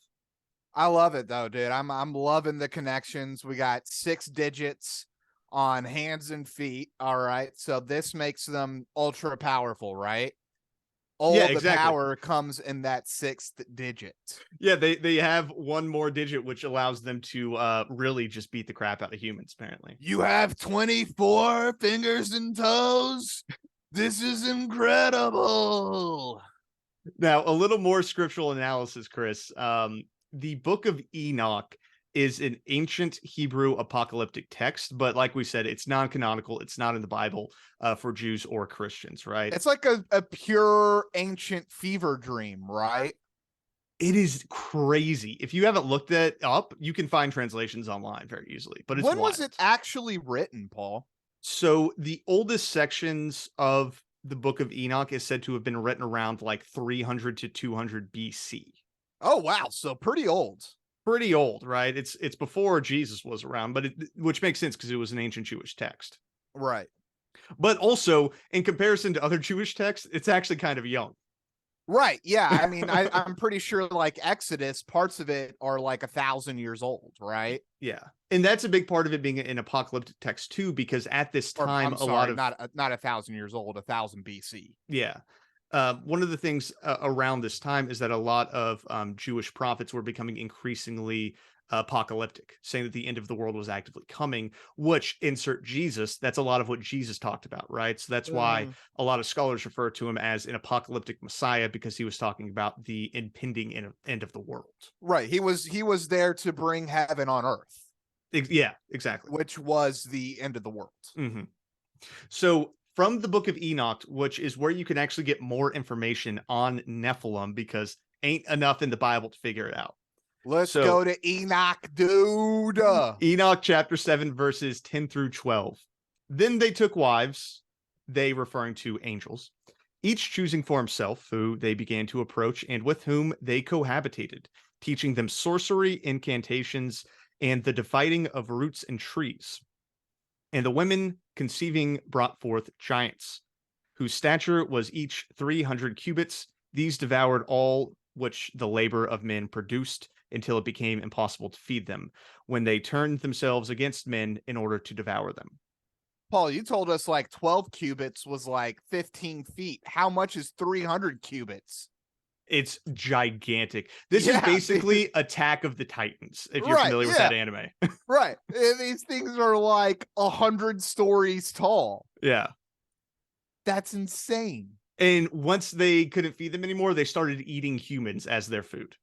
I love it though, dude. I'm loving the connections. We got 6 digits on hands and feet. All right. So this makes them ultra powerful, right? All the power comes in that 6th digit. Yeah, they have one more digit, which allows them to really just beat the crap out of humans, apparently. You have 24 fingers and toes. This is incredible. Now, a little more scriptural analysis, Chris. The book of Enoch is an ancient Hebrew apocalyptic text, but like we said, it's non-canonical. It's not in the Bible for Jews or Christians, right? It's like a pure ancient fever dream, right? It is crazy. If you haven't looked it up, you can find translations online very easily. But it's when wild. was it actually written, Paul? So the oldest sections of the book of Enoch is said to have been written around like 300 to 200 BC. Oh, wow. So pretty old. Pretty old, right? It's before Jesus was around, but which makes sense because it was an ancient Jewish text. Right. But also, in comparison to other Jewish texts, it's actually kind of young. Right. Yeah. I mean, I'm pretty sure like Exodus, parts of it are like 1,000 years old, right? Yeah. And that's a big part of it being an apocalyptic text too, because at this time, not 1,000 years old, 1,000 BC. Yeah. One of the things around this time is that a lot of Jewish prophets were becoming increasingly apocalyptic, saying that the end of the world was actively coming, which insert Jesus. That's a lot of what Jesus talked about, right? So that's why a lot of scholars refer to him as an apocalyptic Messiah, because he was talking about the impending end of the world. Right. He was there to bring heaven on earth. Yeah, exactly. Which was the end of the world. Mm-hmm. So from the book of Enoch, which is where you can actually get more information on Nephilim, because ain't enough in the Bible to figure it out. Let's go to Enoch, dude. Enoch chapter 7, verses 10 through 12. Then they took wives, they referring to angels, each choosing for himself, who they began to approach and with whom they cohabitated, teaching them sorcery, incantations, and the dividing of roots and trees. And the women conceiving brought forth giants, whose stature was each 300 cubits. These devoured all which the labor of men produced, until it became impossible to feed them, when they turned themselves against men in order to devour them. Paul, you told us like 12 cubits was like 15 feet. How much is 300 cubits? It's gigantic. This is basically Attack of the Titans, if you're familiar with that anime. Right. These things are like 100 stories tall. Yeah. That's insane. And once they couldn't feed them anymore, they started eating humans as their food.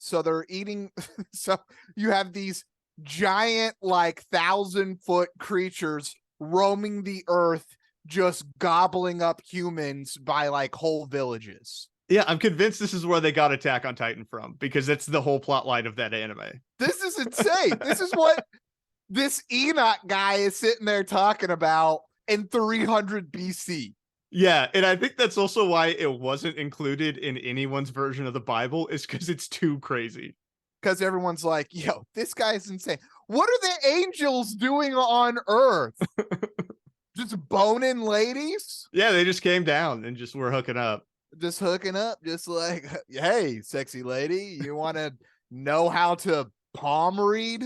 So they're eating. So you have these giant, like 1,000-foot creatures roaming the earth, just gobbling up humans by like whole villages. Yeah, I'm convinced this is where they got Attack on Titan from, because that's the whole plot line of that anime. This is insane. This is what this Enoch guy is sitting there talking about in 300 BC. Yeah, and I think that's also why it wasn't included in anyone's version of the Bible, is because it's too crazy. Because everyone's like, yo, this guy's insane. What are the angels doing on Earth? Just boning ladies? Yeah, they just came down and just were hooking up. Just hooking up, just like, hey, sexy lady, you want to know how to palm read?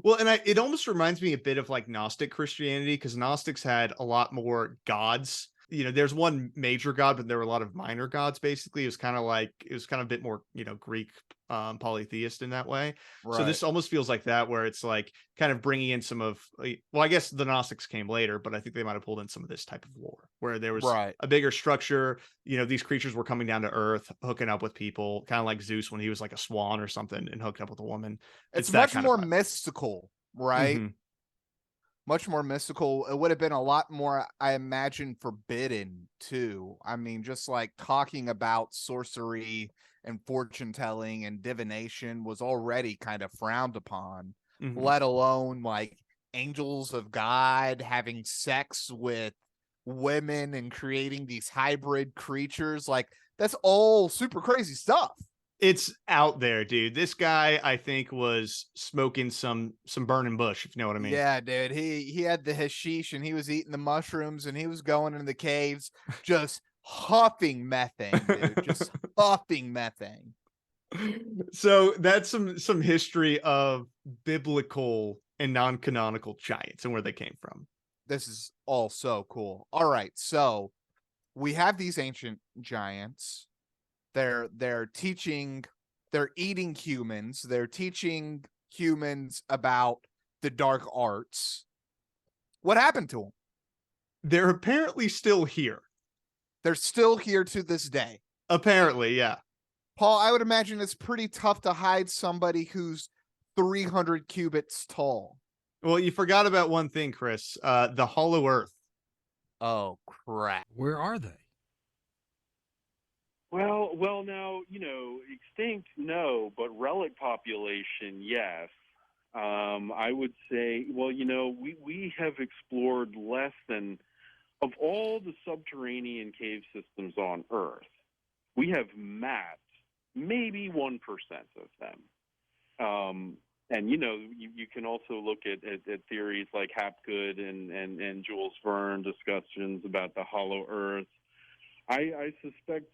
Well, and it almost reminds me a bit of like Gnostic Christianity, because Gnostics had a lot more gods there's one major god, but there were a lot of minor gods. Basically, it was kind of a bit more, Greek, polytheist in that way. So this almost feels like that, where it's like kind of bringing in some of, well, I guess the Gnostics came later, but I think they might have pulled in some of this type of lore where there was a bigger structure. These creatures were coming down to Earth, hooking up with people, kind of like Zeus when he was like a swan or something and hooked up with a woman. It's much more mystical, right? Mm-hmm. Much more mystical. It would have been a lot more, I imagine, forbidden too. I mean, just like talking about sorcery and fortune telling and divination was already kind of frowned upon, let alone like angels of God having sex with women and creating these hybrid creatures. Like, that's all super crazy stuff. It's out there, dude. This guy, I think, was smoking some burning bush, if you know what I mean. Yeah, dude. He had the hashish and he was eating the mushrooms and he was going in the caves just huffing methane, dude. Just huffing methane. So that's some history of biblical and non-canonical giants and where they came from. This is all so cool. All right, so we have these ancient giants. They're teaching, they're eating humans. They're teaching humans about the dark arts. What happened to them? They're apparently still here. They're still here to this day. Apparently, yeah. Paul, I would imagine it's pretty tough to hide somebody who's 300 cubits tall. Well, you forgot about one thing, Chris. The Hollow Earth. Oh, crap. Where are they? Well, now, extinct, no, but relic population, yes. I would say, we have explored less than, of all the subterranean cave systems on Earth, we have mapped maybe 1% of them. And, you can also look at theories like Hapgood and Jules Verne discussions about the Hollow Earth. I suspect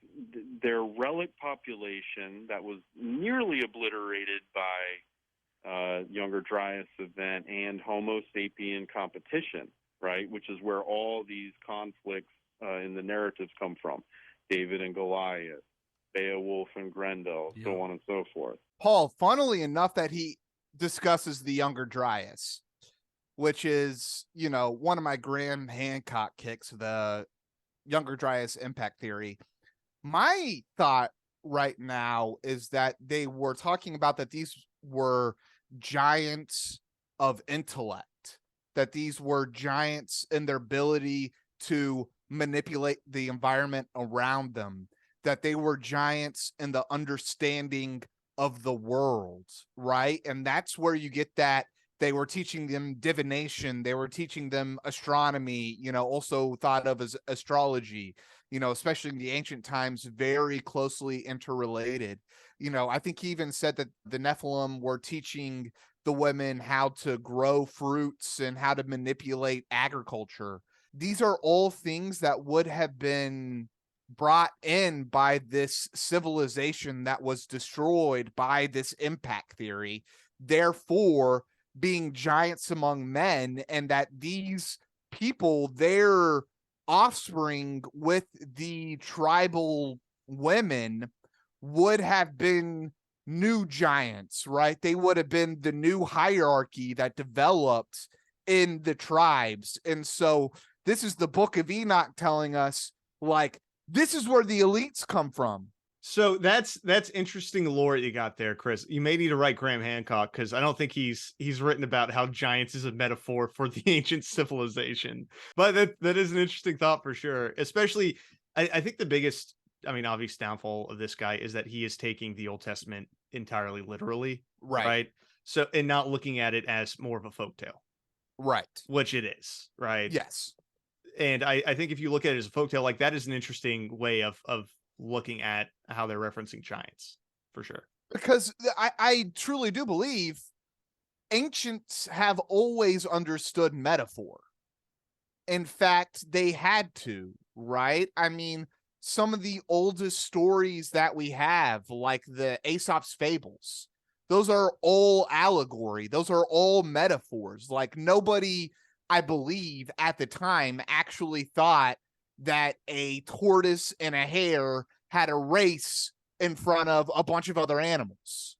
their relic population that was nearly obliterated by Younger Dryas event and Homo sapien competition, right, which is where all these conflicts in the narratives come from. David and Goliath, Beowulf and Grendel, so on and so forth. Paul, funnily enough, that he discusses the Younger Dryas, which is, one of my Graham Hancock kicks, the Younger Dryas impact theory. My thought right now is that they were talking about that these were giants of intellect, that these were giants in their ability to manipulate the environment around them, that they were giants in the understanding of the world, right? And that's where you get that they were teaching them divination, they were teaching them astronomy, also thought of as astrology, especially in the ancient times, very closely interrelated. I think he even said that the Nephilim were teaching the women how to grow fruits and how to manipulate agriculture. These are all things that would have been brought in by this civilization that was destroyed by this impact theory, therefore being giants among men, and that these people, their offspring with the tribal women, would have been new giants, right? They would have been the new hierarchy that developed in the tribes. And so this is the Book of Enoch telling us, like, this is where the elites come from. So that's interesting lore you got there, Chris. You may need to write Graham Hancock, because I don't think he's written about how giants is a metaphor for the ancient civilization. But that is an interesting thought for sure. Especially, I think the biggest, obvious downfall of this guy is that he is taking the Old Testament entirely literally, right? So, and not looking at it as more of a folktale, right? Which it is, right? Yes. And I think if you look at it as a folktale, like, that is an interesting way of looking at how they're referencing giants, for sure. Because I truly do believe ancients have always understood metaphor. In fact, they had to, right? Some of the oldest stories that we have, like the Aesop's fables, those are all allegory. Those are all metaphors. Like, nobody, I believe, at the time actually thought that a tortoise and a hare had a race in front of a bunch of other animals.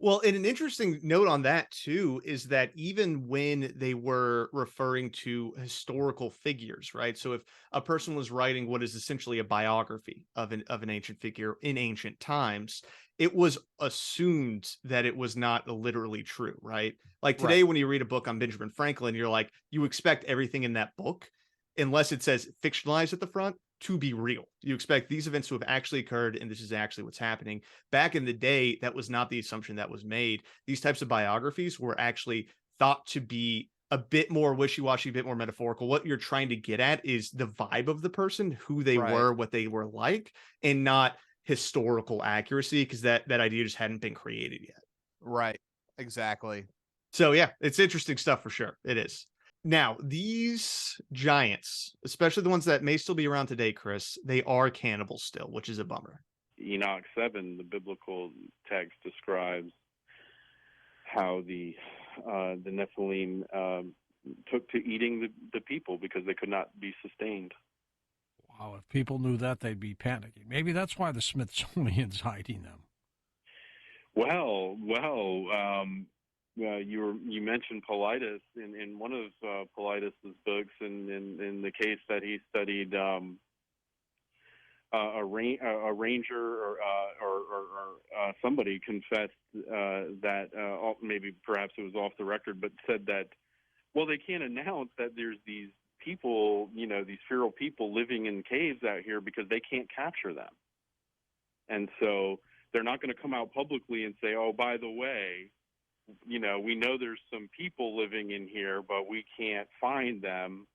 Well, and an interesting note on that too is that even when they were referring to historical figures, right? So if a person was writing what is essentially a biography of an ancient figure in ancient times, it was assumed that it was not literally true, right? Like today, Right. when you read a book on Benjamin Franklin, you're like, you expect everything in that book, unless it says fictionalized at the front, to be real. You expect these events to have actually occurred, and this is actually what's happening. Back in the day, that was not the assumption that was made. These types of biographies were actually thought to be a bit more wishy-washy, a bit more metaphorical. What you're trying to get at is the vibe of the person, who they Right. were, what they were like, and not historical accuracy, because that idea just hadn't been created yet. Right. Exactly. So yeah, it's interesting stuff for sure. It is. Now, these giants, especially the ones that may still be around today, Chris, they are cannibals still, which is a bummer. Enoch 7, the biblical text describes how the Nephilim took to eating the people because they could not be sustained. Wow, if people knew that, they'd be panicking. Maybe that's why the Smithsonian's hiding them. Well, you mentioned Paulides in one of Paulides's books, in the case that he studied a ranger or somebody confessed that maybe perhaps it was off the record, but said that, well, they can't announce that there's these people, these feral people living in caves out here because they can't capture them, and so they're not going to come out publicly and say, oh, by the way, we know there's some people living in here, but we can't find them,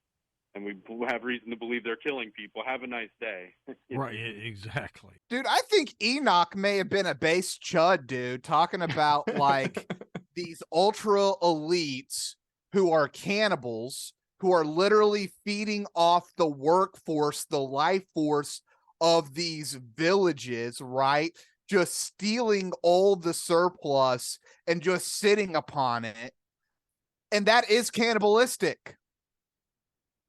and we have reason to believe they're killing people. Have a nice day. Right, exactly. Dude, I think Enoch may have been a base chud, dude, talking about like these ultra elites who are cannibals, who are literally feeding off the workforce, the life force of these villages, right? Just stealing all the surplus and just sitting upon it. And that is cannibalistic.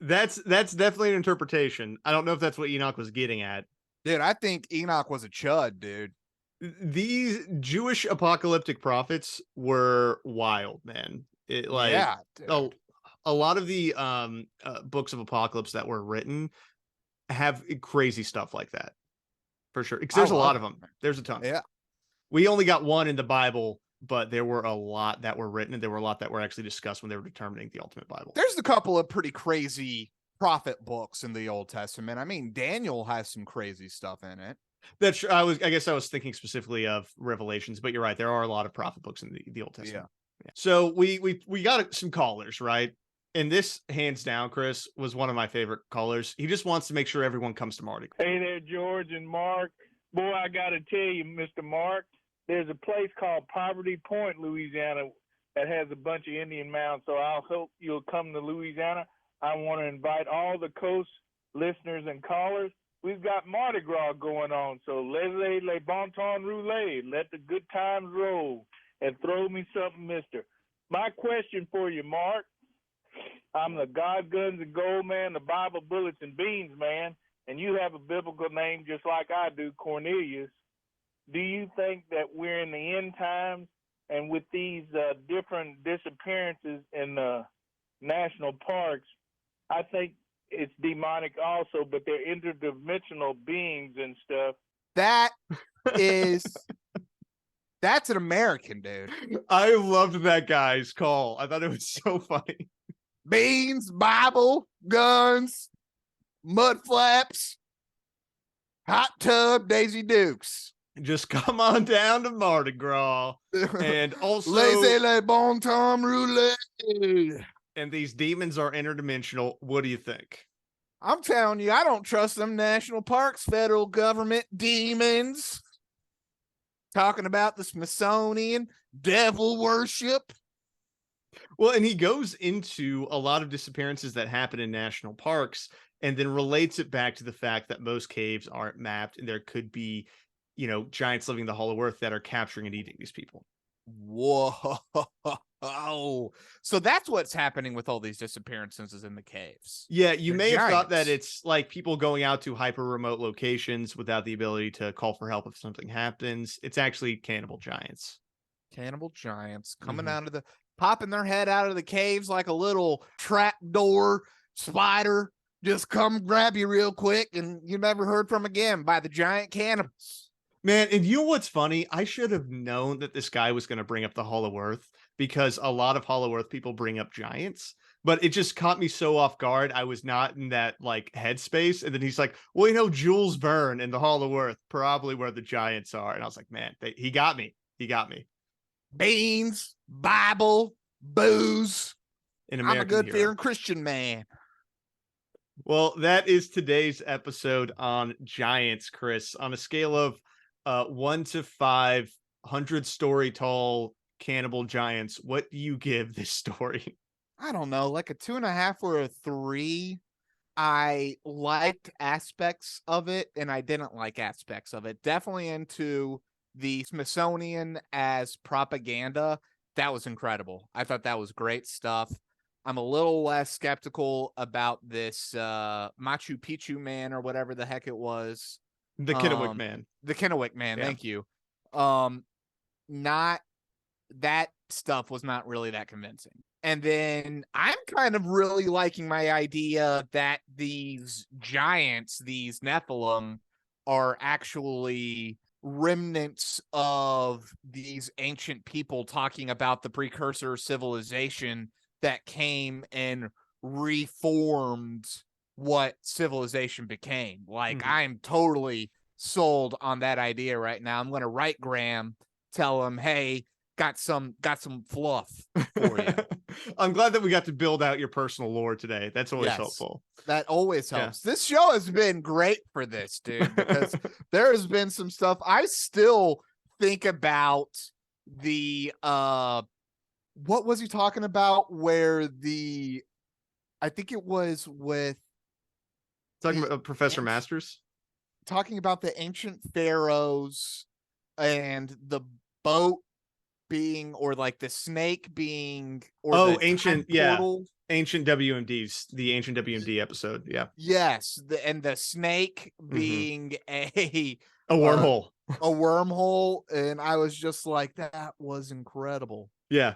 That's definitely an interpretation. I don't know if that's what Enoch was getting at. Dude, I think Enoch was a chud, dude. These Jewish apocalyptic prophets were wild, man. Yeah, dude. A lot of the books of apocalypse that were written have crazy stuff like that. For sure. Because there's a lot of them. There's a ton. Yeah. We only got one in the Bible, but there were a lot that were written, and there were a lot that were actually discussed when they were determining the ultimate Bible. There's a couple of pretty crazy prophet books in the Old Testament. I mean, Daniel has some crazy stuff in it. That's I guess I was thinking specifically of Revelations, but you're right. There are a lot of prophet books in the Old Testament. Yeah. So we got some callers, right? And this, hands down, Chris, was one of my favorite callers. He just wants to make sure everyone comes to Mardi Gras. Hey there, George and Mark. Boy, I got to tell you, Mr. Mark, there's a place called Poverty Point, Louisiana, that has a bunch of Indian mounds, so I'll hope you'll come to Louisiana. I want to invite all the coast listeners and callers. We've got Mardi Gras going on, so laissez les bon temps rouler. Let the good times roll, and throw me something, mister. My question for you, Mark, I'm the God, Guns, and Gold man, the Bible, Bullets, and Beans man, and you have a biblical name just like I do, Cornelius. Do you think that we're in the end times, and with these different disappearances in national parks, I think it's demonic also, but they're interdimensional beings and stuff. That's an American, dude. I loved that guy's call. I thought it was so funny. Beans, Bible, guns, mud flaps, hot tub, Daisy Dukes. Just come on down to Mardi Gras. And also, laissez les bon temps rouler. And these demons are interdimensional. What do you think? I'm telling you, I don't trust them national parks, federal government demons. Talking about the Smithsonian, devil worship. Well, and he goes into a lot of disappearances that happen in national parks and then relates it back to the fact that most caves aren't mapped and there could be, giants living in the Hollow Earth that are capturing and eating these people. Whoa. So that's what's happening with all these disappearances in the caves. Yeah, you They're may have thought that giants. it's like people going out to hyper remote locations without the ability to call for help if something happens. It's actually cannibal giants. Cannibal giants coming Mhm. out of the popping their head out of the caves like a little trap door spider. Just come grab you real quick, and you never heard from again by the giant cannibals. Man, and you know what's funny? I should have known that this guy was going to bring up the Hollow Earth because a lot of Hollow Earth people bring up giants, but it just caught me so off guard. I was not in that like headspace. And then he's like, well, Jules Verne and the Hollow Earth, probably where the giants are. And I was like, man, he got me. He got me. Beans, Bible, booze. An I'm a American good hero. fearing Christian man. Well, that is today's episode on giants, Chris. On a scale of 1 to 500 story tall cannibal giants, what do you give this story? I don't know, like a 2.5 or a 3. I liked aspects of it and I didn't like aspects of it. Definitely into the Smithsonian as propaganda. That was incredible. I thought that was great stuff. I'm a little less skeptical about this Machu Picchu man or whatever the heck it was. The Kennewick Man. The Kennewick man, Yeah. thank you. Not that stuff was not really that convincing. And then I'm kind of really liking my idea that these giants, these Nephilim, are actually remnants of these ancient people talking about the precursor civilization that came and reformed what civilization became. Like, I'm totally sold on that idea right now. I'm going to write Graham, tell him, hey, got some fluff for you. I'm glad that we got to build out your personal lore today. That's always helpful. That always Yeah. helps. This show has been great for this, dude, because there has been some stuff. I still think about the what was he talking about where I think it was with Talking about Professor Masters? Talking about the ancient pharaohs and the boat being, or like the snake being, or the ancient portal. Ancient WMDs, the ancient WMD episode. Yeah. Yes, and the snake being a wormhole. A wormhole, and I was just like, that was incredible. Yeah.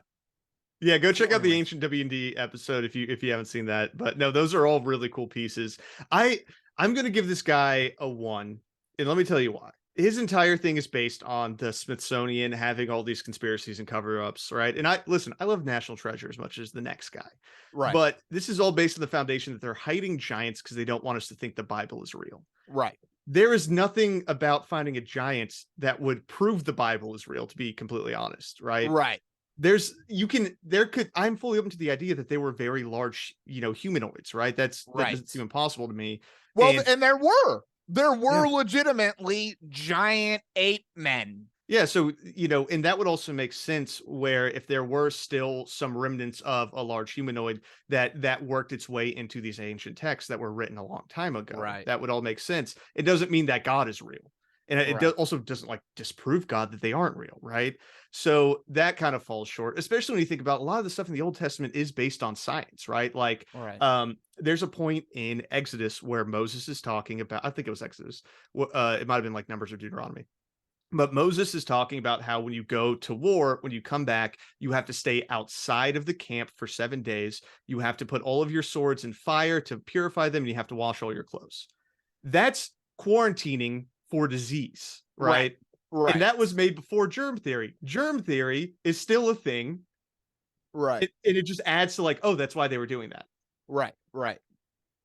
Yeah, go check out the ancient WMD episode if you haven't seen that. But no, those are all really cool pieces. I'm going to give this guy a 1, and let me tell you why. His entire thing is based on the Smithsonian having all these conspiracies and cover-ups, right? And I love National Treasure as much as the next guy. Right. But this is all based on the foundation that they're hiding giants because they don't want us to think the Bible is real. Right. There is nothing about finding a giant that would prove the Bible is real, to be completely honest, right? Right. I'm fully open to the idea that they were very large, humanoids, right? That doesn't seem impossible to me. Well, and there were legitimately giant ape men. Yeah, so, and that would also make sense where if there were still some remnants of a large humanoid that worked its way into these ancient texts that were written a long time ago, right? That would all make sense. It doesn't mean that God is real. And it also doesn't disprove God that they aren't real, right? So that kind of falls short, especially when you think about a lot of the stuff in the Old Testament is based on science, right? Like, there's a point in Exodus where Moses is talking about, I think it was Exodus. It might have been like Numbers or Deuteronomy. But Moses is talking about how when you go to war, when you come back, you have to stay outside of the camp for 7 days. You have to put all of your swords in fire to purify them, and you have to wash all your clothes. That's quarantining for disease, right? And that was made before germ theory. Germ theory is still a thing. Right. And it just adds to that's why they were doing that. Right.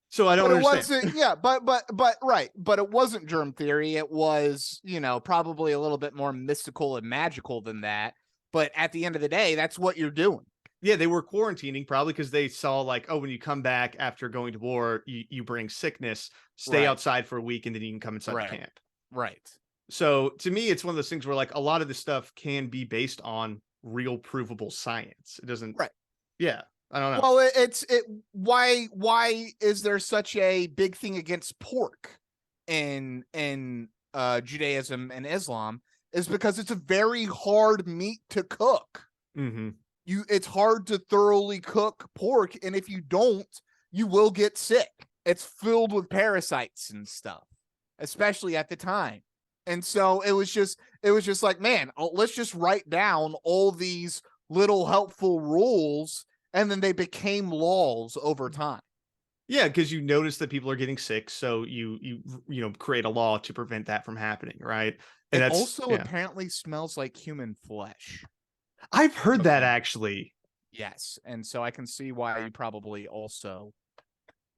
So I don't understand. But it wasn't germ theory. It was, probably a little bit more mystical and magical than that. But at the end of the day, that's what you're doing. Yeah, they were quarantining probably because they saw when you come back after going to war, you bring sickness, stay outside for a week, and then you can come inside the camp. Right. So to me, it's one of those things where a lot of this stuff can be based on real provable science. It doesn't. Right. Yeah. I don't know. Well, why is there such a big thing against pork in Judaism and Islam? is because it's a very hard meat to cook. Mm-hmm. It's hard to thoroughly cook pork, and if you don't, you will get sick. It's filled with parasites and stuff, especially at the time. And so it was just like, man, let's just write down all these little helpful rules, and then they became laws over time. Yeah, because you notice that people are getting sick, so you create a law to prevent that from happening, right? And it that's also apparently smells like human flesh. I've heard that actually. Yes, and so I can see why you probably also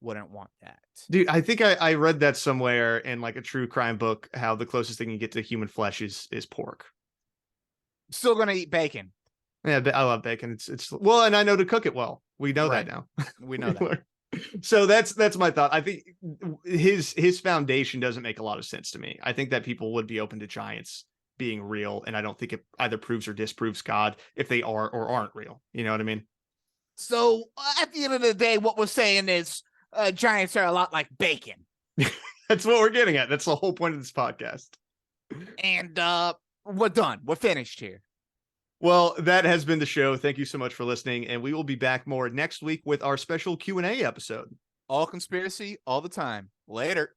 wouldn't want that. Dude, I think I read that somewhere in like a true crime book, how the closest thing you get to human flesh is pork. Still gonna eat bacon. Yeah, I love bacon. It's well, and I know to cook it well. We know that now. We know that. So that's my thought. I think his foundation doesn't make a lot of sense to me. I think that people would be open to giants being real, and I don't think it either proves or disproves God if they are or aren't real. You know what I mean? So at the end of the day, what we're saying is giants are a lot like bacon. That's what we're getting at. That's the whole point of this podcast. And we're done. We're finished here. Well, that has been the show. Thank you so much for listening, and we will be back more next week with our special Q&A episode. All conspiracy, all the time. Later.